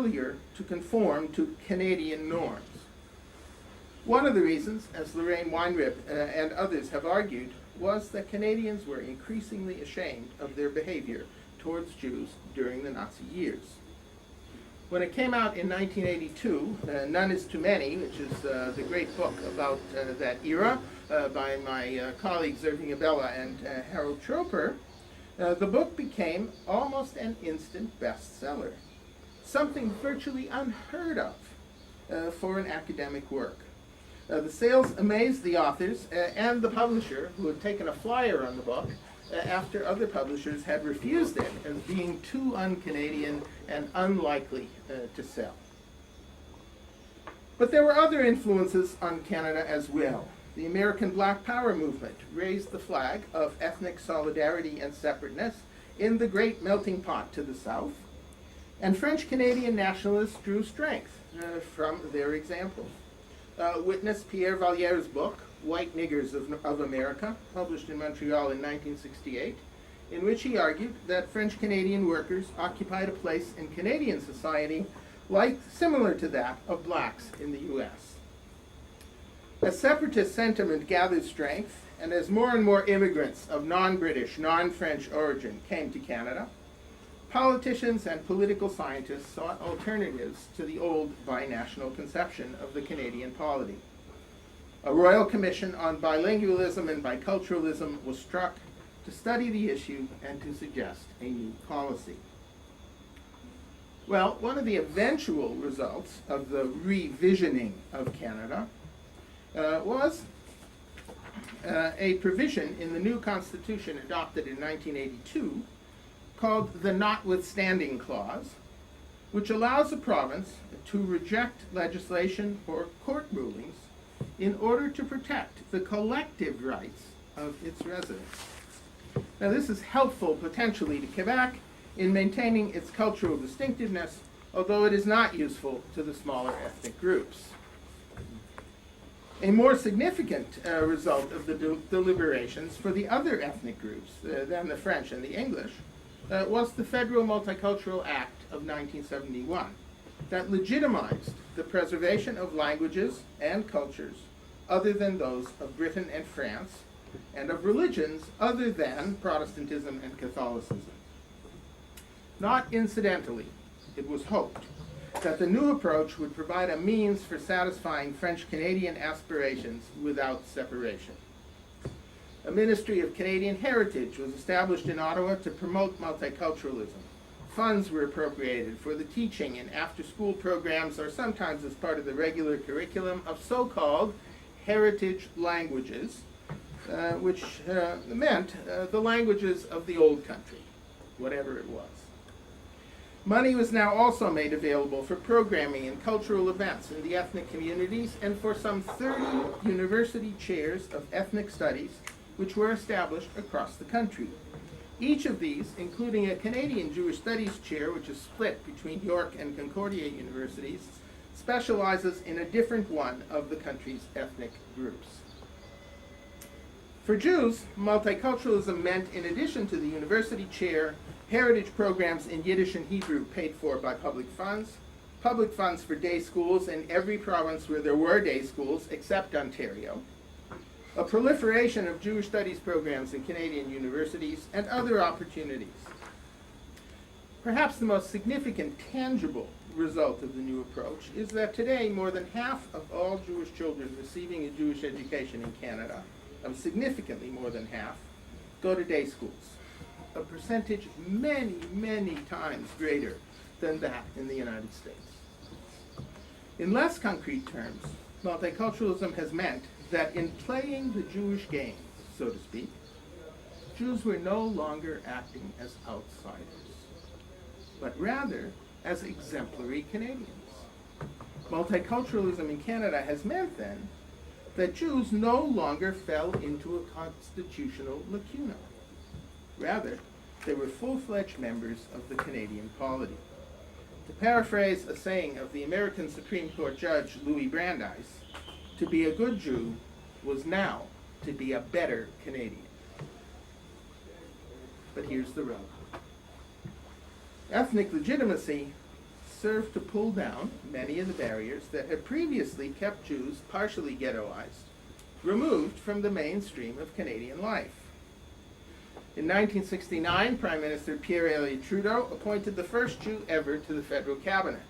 earlier to conform to Canadian norms. One of the reasons, as Lorraine Weinrib and others have argued, was that Canadians were increasingly ashamed of their behavior towards Jews during the Nazi years. When it came out in 1982, None is Too Many, which is the great book about that era by my colleagues Irving Abella and Harold Troper, the book became almost an instant bestseller, something virtually unheard of for an academic work. The sales amazed the authors and the publisher, who had taken a flyer on the book after other publishers had refused it as being too un-Canadian and unlikely to sell. But there were other influences on Canada as well. The American Black Power movement raised the flag of ethnic solidarity and separateness in the great melting pot to the south, and French-Canadian nationalists drew strength from their examples. Witness Pierre Vallière's book, White Niggers of America, published in Montreal in 1968, in which he argued that French-Canadian workers occupied a place in Canadian society similar to that of blacks in the U.S. As separatist sentiment gathered strength, and as more and more immigrants of non-British, non-French origin came to Canada, politicians and political scientists sought alternatives to the old binational conception of the Canadian polity. A royal commission on bilingualism and biculturalism was struck to study the issue and to suggest a new policy. Well, one of the eventual results of the revisioning of Canada was a provision in the new Constitution adopted in 1982 called the Notwithstanding Clause, which allows a province to reject legislation or court rulings in order to protect the collective rights of its residents. Now, this is helpful potentially to Quebec in maintaining its cultural distinctiveness, although it is not useful to the smaller ethnic groups. A more significant result of the deliberations for the other ethnic groups than the French and the English was the Federal Multicultural Act of 1971 that legitimized the preservation of languages and cultures other than those of Britain and France, and of religions other than Protestantism and Catholicism. Not incidentally, it was hoped that the new approach would provide a means for satisfying French-Canadian aspirations without separation. A Ministry of Canadian Heritage was established in Ottawa to promote multiculturalism. Funds were appropriated for the teaching in after-school programs, or sometimes as part of the regular curriculum, of so-called heritage languages, which meant the languages of the old country, whatever it was. Money was now also made available for programming and cultural events in the ethnic communities and for some 30 university chairs of ethnic studies which were established across the country. Each of these, including a Canadian Jewish Studies chair, which is split between York and Concordia universities, specializes in a different one of the country's ethnic groups. For Jews, multiculturalism meant, in addition to the university chair, heritage programs in Yiddish and Hebrew paid for by public funds for day schools in every province where there were day schools except Ontario, a proliferation of Jewish studies programs in Canadian universities, and other opportunities. Perhaps the most significant tangible result of the new approach is that today more than half of all Jewish children receiving a Jewish education in Canada, significantly more than half, go to day schools, a percentage many, many times greater than that in the United States. In less concrete terms, multiculturalism has meant that in playing the Jewish game, so to speak, Jews were no longer acting as outsiders, but rather as exemplary Canadians. Multiculturalism in Canada has meant then that Jews no longer fell into a constitutional lacuna. Rather, they were full-fledged members of the Canadian polity. To paraphrase a saying of the American Supreme Court Judge Louis Brandeis, to be a good Jew was now to be a better Canadian. But here's the rub. Ethnic legitimacy served to pull down many of the barriers that had previously kept Jews partially ghettoized, removed from the mainstream of Canadian life. In 1969, Prime Minister Pierre Elliott Trudeau appointed the first Jew ever to the federal cabinet.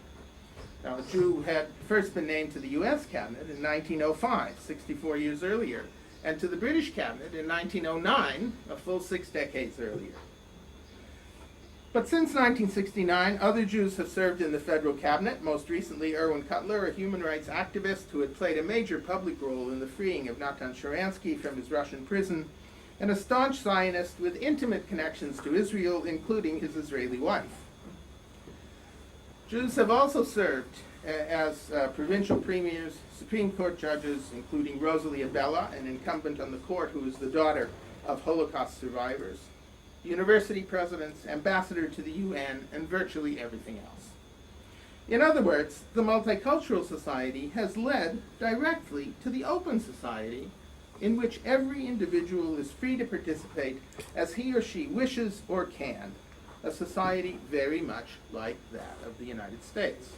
Now, a Jew had first been named to the U.S. cabinet in 1905, 64 years earlier, and to the British cabinet in 1909, a full 6 decades earlier. But since 1969, other Jews have served in the federal cabinet, most recently Erwin Cutler, a human rights activist who had played a major public role in the freeing of Natan Sharansky from his Russian prison, and a staunch Zionist with intimate connections to Israel, including his Israeli wife. Jews have also served as provincial premiers, Supreme Court judges, including Rosalie Abella, an incumbent on the court who is the daughter of Holocaust survivors, university presidents, ambassador to the UN, and virtually everything else. In other words, the multicultural society has led directly to the open society in which every individual is free to participate as he or she wishes or can, a society very much like that of the United States.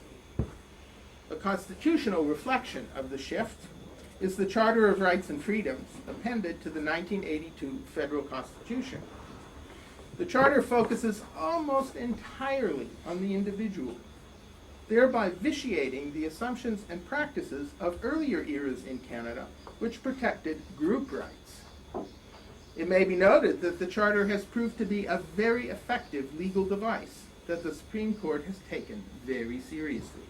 A constitutional reflection of the shift is the Charter of Rights and Freedoms appended to the 1982 Federal Constitution. The Charter focuses almost entirely on the individual, thereby vitiating the assumptions and practices of earlier eras in Canada, which protected group rights. It may be noted that the Charter has proved to be a very effective legal device that the Supreme Court has taken very seriously.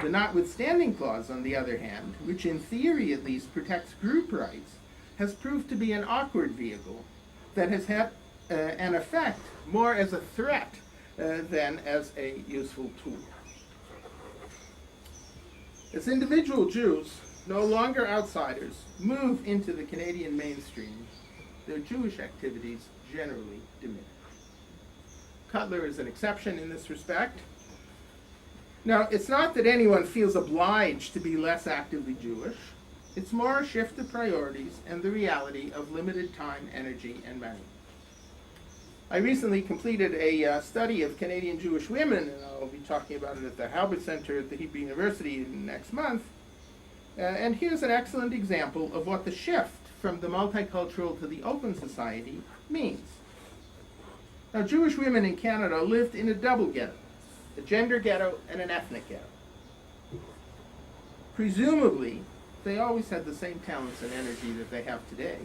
The Notwithstanding Clause, on the other hand, which in theory at least protects group rights, has proved to be an awkward vehicle that has had an effect more as a threat than as a useful tool. As individual Jews, no longer outsiders, move into the Canadian mainstream, their Jewish activities generally diminish. Cutler is an exception in this respect. Now, it's not that anyone feels obliged to be less actively Jewish. It's more a shift of priorities and the reality of limited time, energy, and money. I recently completed a study of Canadian Jewish women, and I'll be talking about it at the Halbert Center at the Hebrew University next month. And here's an excellent example of what the shift from the multicultural to the open society means. Now, Jewish women in Canada lived in a double ghetto, a gender ghetto and an ethnic ghetto. Presumably, they always had the same talents and energy that they have today.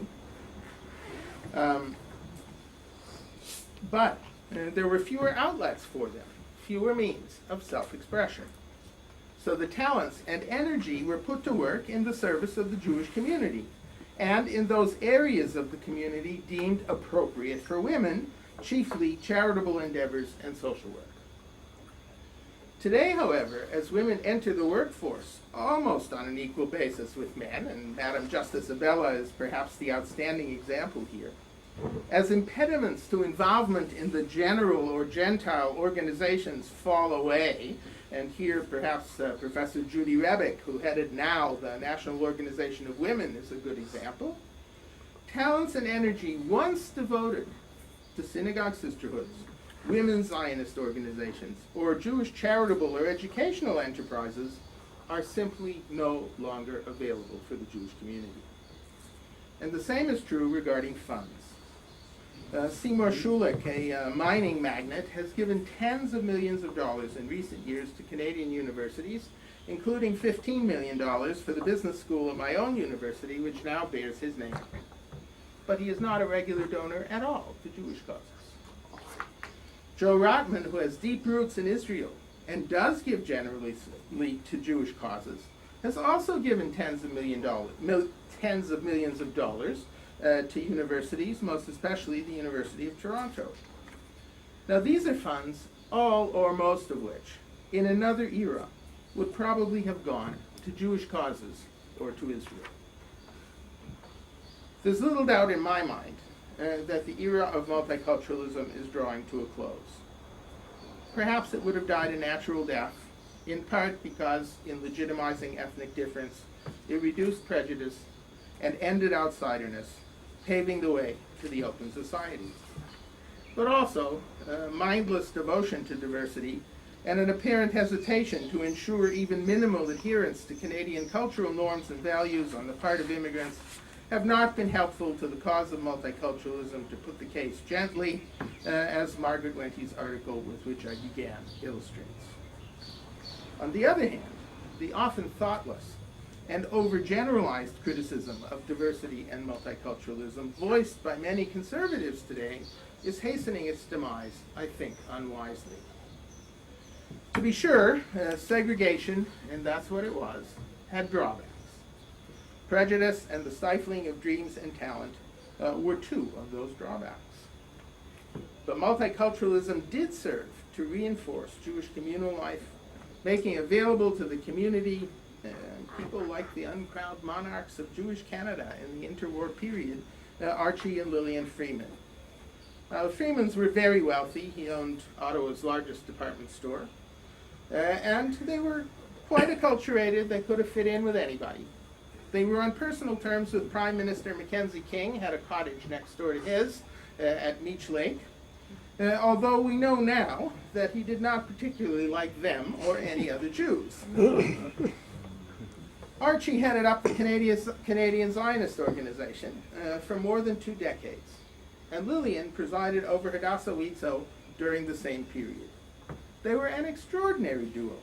But there were fewer outlets for them, fewer means of self-expression. So the talents and energy were put to work in the service of the Jewish community, and in those areas of the community deemed appropriate for women, chiefly charitable endeavors and social work. Today, however, as women enter the workforce almost on an equal basis with men, and Madam Justice Abella is perhaps the outstanding example here, as impediments to involvement in the general or Gentile organizations fall away, and here perhaps Professor Judy Rebick, who headed now the National Organization of Women, is a good example, talents and energy once devoted to synagogue sisterhoods, women's Zionist organizations, or Jewish charitable or educational enterprises are simply no longer available for the Jewish community. And the same is true regarding funds. Seymour Schulich, a mining magnate, has given tens of millions of dollars in recent years to Canadian universities, including $15 million for the business school at my own university, which now bears his name. But he is not a regular donor at all to Jewish causes. Joe Rotman, who has deep roots in Israel and does give generously to Jewish causes, has also given tens of millions of dollars to universities, most especially the University of Toronto. Now, these are funds, all or most of which, in another era, would probably have gone to Jewish causes or to Israel. There's little doubt in my mind that the era of multiculturalism is drawing to a close. Perhaps it would have died a natural death, in part because, in legitimizing ethnic difference, it reduced prejudice and ended outsiderness, paving the way to the open society. But also, mindless devotion to diversity and an apparent hesitation to ensure even minimal adherence to Canadian cultural norms and values on the part of immigrants have not been helpful to the cause of multiculturalism, to put the case gently, as Margaret Wenty's article with which I began illustrates. On the other hand, the often thoughtless and overgeneralized criticism of diversity and multiculturalism voiced by many conservatives today is hastening its demise, I think, unwisely. To be sure, segregation, and that's what it was, had drawbacks. Prejudice and the stifling of dreams and talent were two of those drawbacks. But multiculturalism did serve to reinforce Jewish communal life, making available to the community people like the uncrowned monarchs of Jewish Canada in the interwar period, Archie and Lillian Freeman. The Freemans were very wealthy. He owned Ottawa's largest department store. And they were quite acculturated. They could have fit in with anybody. They were on personal terms with Prime Minister Mackenzie King, had a cottage next door to his at Meech Lake, although we know now that he did not particularly like them or any other Jews. Archie headed up the Canadian Zionist organization for more than 2 decades, and Lillian presided over Hadassah Witzo during the same period. They were an extraordinary duo,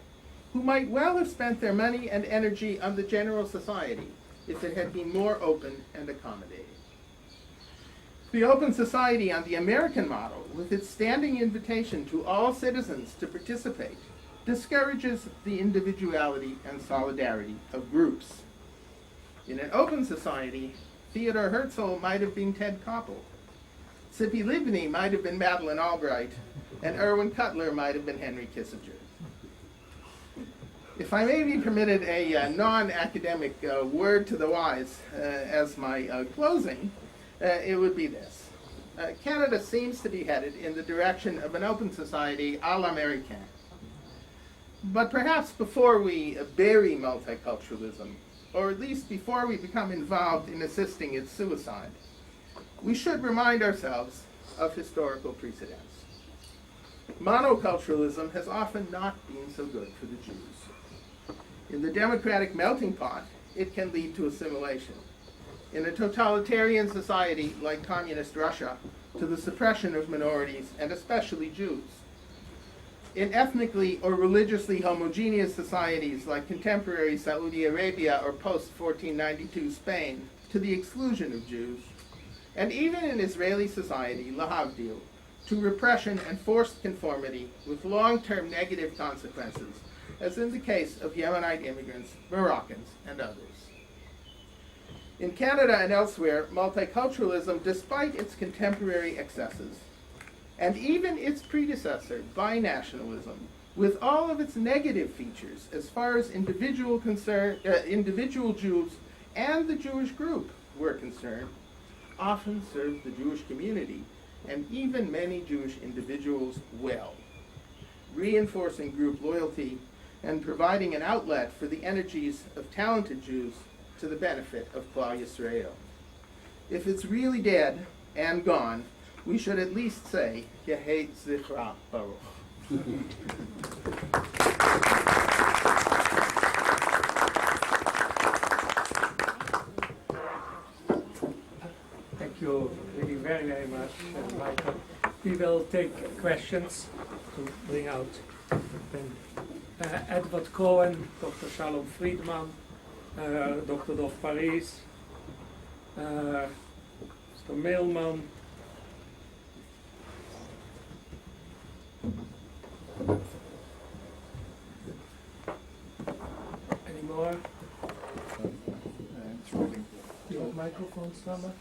who might well have spent their money and energy on the general society if it had been more open and accommodating. The open society on the American model, with its standing invitation to all citizens to participate, discourages the individuality and solidarity of groups. In an open society, Theodore Herzl might have been Ted Koppel, Tzipi Livni might have been Madeleine Albright, and Irwin Cutler might have been Henry Kissinger. If I may be permitted a non-academic word to the wise as my closing, it would be this. Canada seems to be headed in the direction of an open society à l'américaine. But perhaps before we bury multiculturalism, or at least before we become involved in assisting its suicide, we should remind ourselves of historical precedents. Monoculturalism has often not been so good for the Jews. In the democratic melting pot, it can lead to assimilation. In a totalitarian society like communist Russia, to the suppression of minorities, and especially Jews. In ethnically or religiously homogeneous societies like contemporary Saudi Arabia or post-1492 Spain, to the exclusion of Jews. And even in Israeli society, lahavdil, to repression and forced conformity with long-term negative consequences, as in the case of Yemenite immigrants, Moroccans, and others. In Canada and elsewhere, multiculturalism, despite its contemporary excesses, and even its predecessor, binationalism, with all of its negative features as far as individual Jews and the Jewish group were concerned, often served the Jewish community and even many Jewish individuals well, reinforcing group loyalty and providing an outlet for the energies of talented Jews to the benefit of Klal Yisrael. If it's really dead and gone, we should at least say, Yehei Zichra Baruch. Thank you really very, very much, Michael. We will take questions to bring out Edward Cohen, Dr. Shalom Friedman, Dr. Dov Paris, Mr. Mailman, any more? Your microphone, Summer?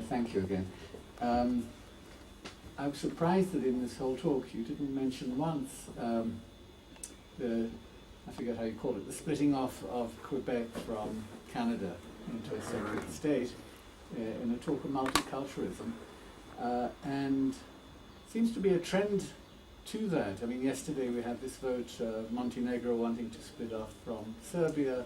Thank you again. I was surprised that in this whole talk you didn't mention once I forget how you call it, the splitting off of Quebec from Canada into a separate state in a talk of multiculturalism. And seems to be a trend to that. I mean, yesterday we had this vote of Montenegro wanting to split off from Serbia.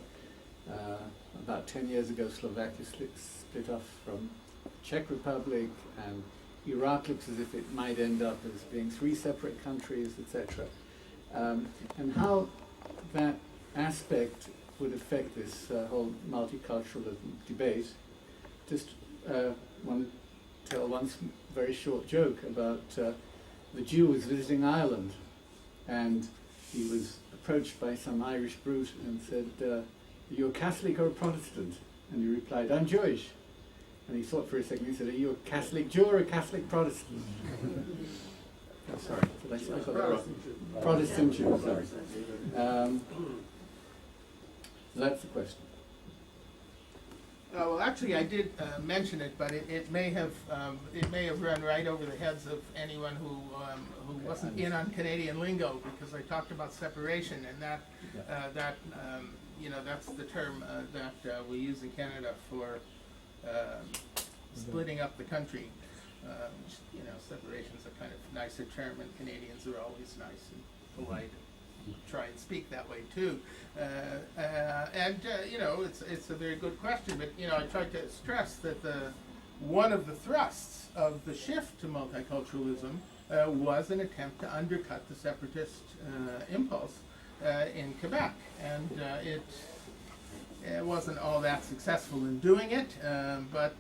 About 10 years ago, Slovakia split off from the Czech Republic, and Iraq looks as if it might end up as being 3 separate countries, etc. And how that aspect would affect this whole multiculturalism debate. Just want to tell one very short joke about the Jew was visiting Ireland, and he was approached by some Irish brute and said, "Are you a Catholic or a Protestant?" And he replied, "I'm Jewish." And he thought for a second, he said, "Are you a Catholic Jew or a Catholic Protestant?" Oh, sorry, I got that wrong. Protestant Jew, sorry. That's the question. Well, actually, I did mention it, but it may have run right over the heads of anyone who wasn't in on Canadian lingo, because I talked about separation, and that that's the term that we use in Canada for splitting up the country. Separation's a kind of nicer term, and Canadians are always nice and polite. Try and speak that way too, it's a very good question. But I tried to stress that one of the thrusts of the shift to multiculturalism was an attempt to undercut the separatist impulse in Quebec, and it wasn't all that successful in doing it. But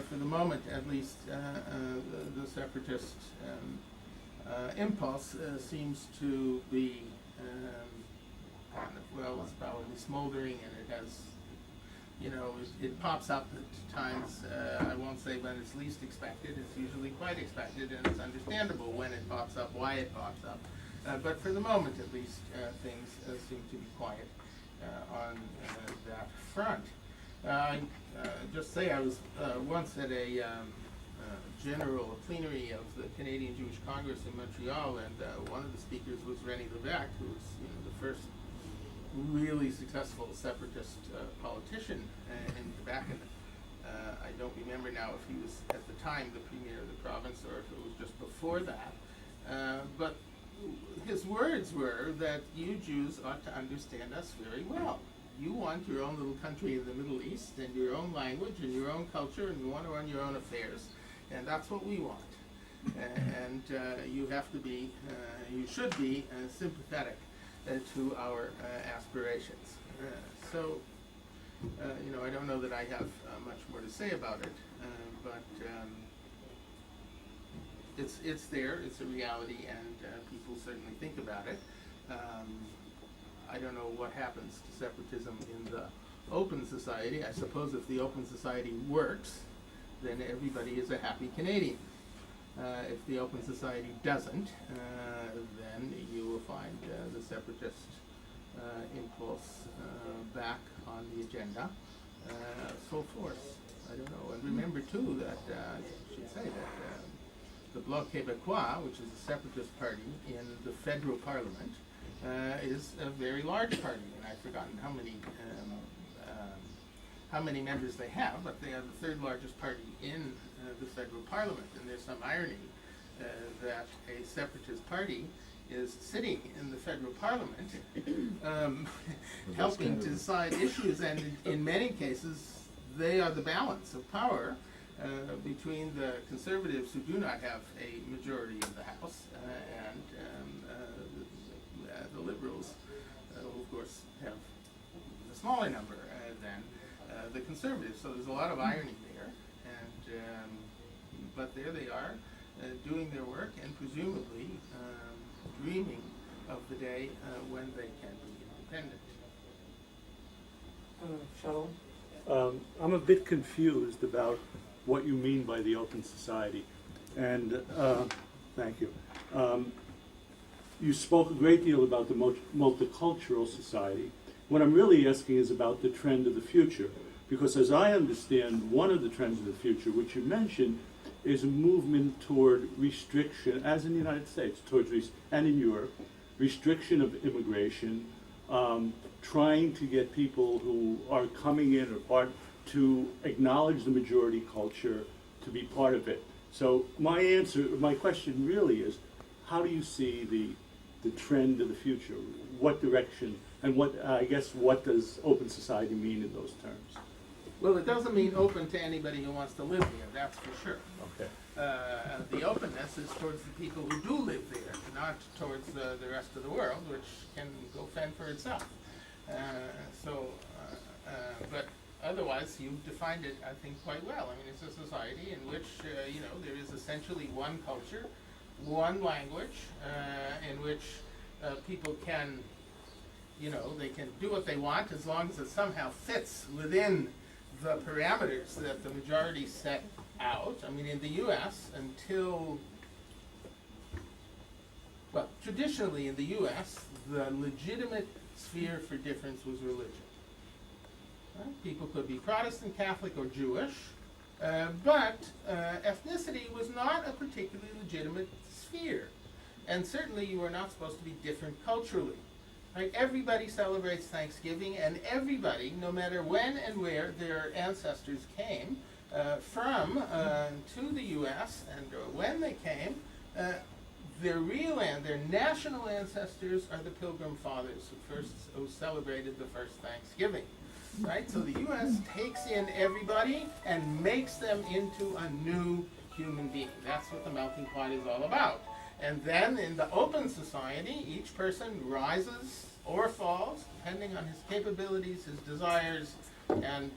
for the moment, at least, the separatist impulse seems to be it's probably smoldering, and it has, it pops up at times. I won't say when it's least expected. It's usually quite expected, and it's understandable when it pops up, why it pops up. But for the moment, at least, things seem to be quiet on that front. Just say I was once at a general plenary of the Canadian Jewish Congress in Montreal, and one of the speakers was René Lévesque, who was the first really successful separatist politician in Quebec. And I don't remember now if he was at the time the premier of the province or if it was just before that. But his words were that you Jews ought to understand us very well. You want your own little country in the Middle East, and your own language and your own culture, and you want to run your own affairs. And that's what we want. And you have to be, you should be sympathetic to our aspirations. I don't know that I have much more to say about it, but it's there, it's a reality, and people certainly think about it. I don't know what happens to separatism in the open society. I suppose if the open society works, then everybody is a happy Canadian. If the open society doesn't, then you will find the separatist impulse back on the agenda, full force. I don't know. And remember too that I should say that the Bloc Québécois, which is a separatist party in the federal parliament, is a very large party, and I've forgotten how many members they have, but they are the third largest party in the federal parliament. And there's some irony that a separatist party is sitting in the federal parliament, helping to decide issues, and in many cases they are the balance of power between the conservatives, who do not have a majority in the House, and the liberals, who of course have a smaller number than the conservatives. So there's a lot of irony there, and but there they are, doing their work, and presumably dreaming of the day when they can be independent. Shalom? I'm a bit confused about what you mean by the open society, and thank you. You spoke a great deal about the multicultural society. What I'm really asking is about the trend of the future, because as I understand, one of the trends of the future, which you mentioned, is a movement toward restriction, as in the United States, and in Europe, restriction of immigration, trying to get people who are coming in or part to acknowledge the majority culture, to be part of it. So my question really is, how do you see the trend of the future? What direction And what, I guess, what does open society mean in those terms? Well, it doesn't mean open to anybody who wants to live there, that's for sure. Okay. The openness is towards the people who do live there, not towards the rest of the world, which can go fend for itself. But otherwise, you've defined it, I think, quite well. I mean, it's a society in which, there is essentially one culture, one language, in which people can, they can do what they want as long as it somehow fits within the parameters that the majority set out. I mean, in the U.S., traditionally in the U.S., the legitimate sphere for difference was religion. People could be Protestant, Catholic, or Jewish, but ethnicity was not a particularly legitimate sphere. And certainly you are not supposed to be different culturally. Right? Everybody celebrates Thanksgiving, and everybody, no matter when and where their ancestors came from to the U.S. and when they came, their national ancestors are the Pilgrim Fathers who celebrated the first Thanksgiving. Right? So the U.S. takes in everybody and makes them into a new human being. That's what the melting pot is all about. And then in the open society, each person rises or falls, depending on his capabilities, his desires, and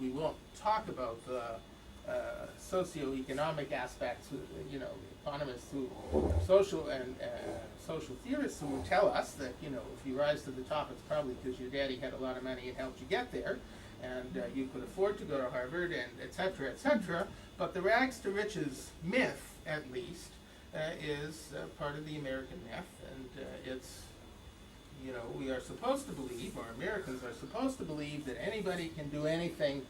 we won't talk about the socioeconomic aspects, economists social theorists who will tell us that, if you rise to the top, it's probably because your daddy had a lot of money and helped you get there, and you could afford to go to Harvard, and et cetera, et cetera. But the rags to riches myth, at least, is part of the American myth, and it's, we are supposed to believe, or Americans are supposed to believe, that anybody can do anything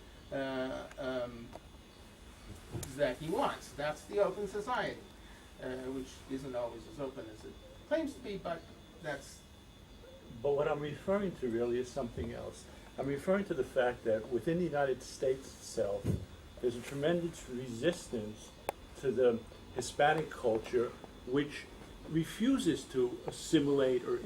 that he wants. That's the open society, which isn't always as open as it claims to be, but that's... But what I'm referring to really is something else. I'm referring to the fact that within the United States itself, there's a tremendous resistance to the Hispanic culture, which refuses to assimilate or